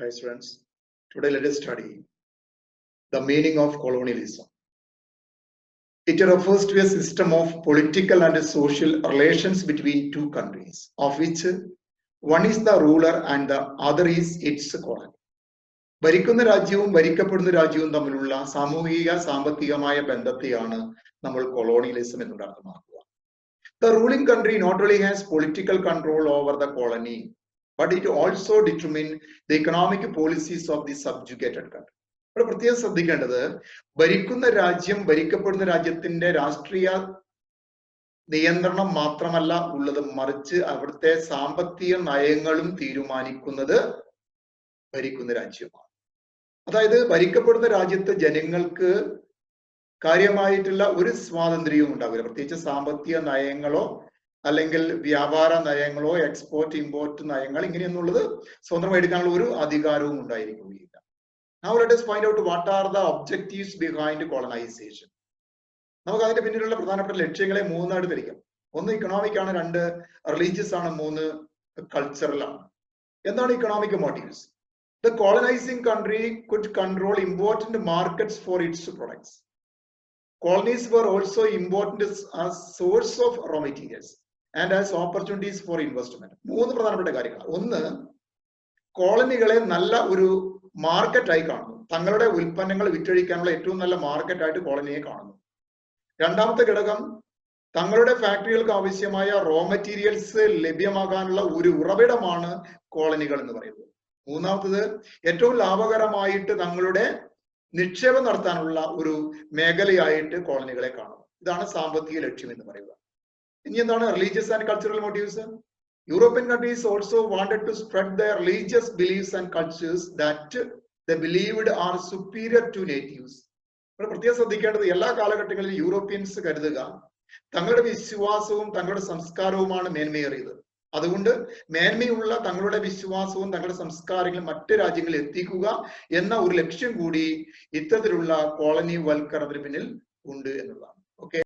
Hi students, today let us study the meaning of colonialism. It refers to a system of political and social relations between two countries, of which one is the ruler and the other is its colony. ഭരിക്കുന്ന രാജ്യവും ഭരിക്കപ്പെടുന്ന രാജ്യവും തമ്മിലുള്ള സാമൂഹിക സാമ്പത്തികമായ ബന്ധത്തെയാണ് നമ്മൾ colonialism എന്നുകൊണ്ട് അർത്ഥമാക്കുക. The ruling country not only has political control over the colony, but it also determines the economic policies of the subjugated country. ഇവിടെ പ്രത്യേകം ശ്രദ്ധിക്കേണ്ടത് ഭരിക്കുന്ന രാജ്യം ഭരിക്കപ്പെടുന്ന രാജ്യത്തിന്റെ രാഷ്ട്രീയ നിയന്ത്രണം മാത്രമല്ല ഉള്ളത്, മറിച്ച് അവിടുത്തെ സാമ്പത്തിക നയങ്ങളും തീരുമാനിക്കുന്നത് ഭരിക്കുന്ന രാജ്യമാണ്. അതായത് ഭരിക്കപ്പെടുന്ന രാജ്യത്തെ ജനങ്ങൾക്ക് കാര്യമായിട്ടുള്ള ഒരു സ്വാതന്ത്ര്യവും ഉണ്ടാവില്ല. പ്രത്യേകിച്ച് സാമ്പത്തിക നയങ്ങളോ അല്ലെങ്കിൽ വ്യാപാര നയങ്ങളോ എക്സ്പോർട്ട് ഇമ്പോർട്ട് നയങ്ങൾ ഇങ്ങനെയൊന്നുള്ളത് സ്വന്തമായി എടുക്കാനുള്ള ഒരു അധികാരവും ഉണ്ടായിരിക്കുകയില്ല. Now let us find out what are the objectives behind colonization. നമുക്ക് അതിന്റെ പിന്നിലുള്ള പ്രധാനപ്പെട്ട ലക്ഷ്യങ്ങളെ മൂന്നായിട്ട് തിരിക്കാം. ഒന്ന് ഇക്കണോമിക് ആണ്, രണ്ട് റിലീജിയസ് ആണ്, മൂന്ന് കൾച്ചറൽ ആണ്. എന്താണ് economic motifs? The colonizing country could control important markets for its products. Colonies were also important as source of raw materials and as opportunities for investment. മൂന്ന് പ്രധാനപ്പെട്ട കാര്യങ്ങൾ. ഒന്ന്, കോളനികളെ നല്ല ഒരു മാർക്കറ്റായി കാണുന്നു. തങ്ങളുടെ ഉൽപ്പന്നങ്ങൾ വിറ്റഴിക്കാനുള്ള ഏറ്റവും നല്ല മാർക്കറ്റായിട്ട് കോളനിയെ കാണുന്നു. രണ്ടാമത്തെ ഘടകം, തങ്ങളുടെ ഫാക്ടറികൾക്ക് ആവശ്യമായ റോ മെറ്റീരിയൽസ് ലഭ്യമാകാനുള്ള ഒരു ഉറവിടമാണ് കോളനികൾ എന്ന് പറയുന്നത്. മൂന്നാമത്തത്, ഏറ്റവും ലാഭകരമായിട്ട് തങ്ങളുടെ നിക്ഷേപം നടത്താനുള്ള ഒരു മേഖലയായിട്ട് കോളനികളെ കാണുന്നു. ഇതാണ് സാമ്പത്തിക ലക്ഷ്യം എന്ന് പറയുക. ഇനി എന്താണ് religious and cultural motifs? European countries also wanted to spread their religious beliefs and cultures that they believed are superior to natives. പ്രത്യേകം ശ്രദ്ധിക്കേണ്ടത്, എല്ലാ കാലഘട്ടങ്ങളിലും യൂറോപ്യൻസ് കരുതുക തങ്ങളുടെ വിശ്വാസവും തങ്ങളുടെ സംസ്കാരവുമാണ് മേന്മയേറിയത്. അതുകൊണ്ട് മേന്മയുള്ള തങ്ങളുടെ വിശ്വാസവും തങ്ങളുടെ സംസ്കാരങ്ങളും മറ്റ് രാജ്യങ്ങളിൽ എത്തിക്കുക എന്ന ഒരു ലക്ഷ്യം കൂടി ഇത്തരത്തിലുള്ള കോളനി വൽക്കരണത്തിന് പിന്നിൽ ഉണ്ട് എന്നുള്ളതാണ്. ഓക്കെ.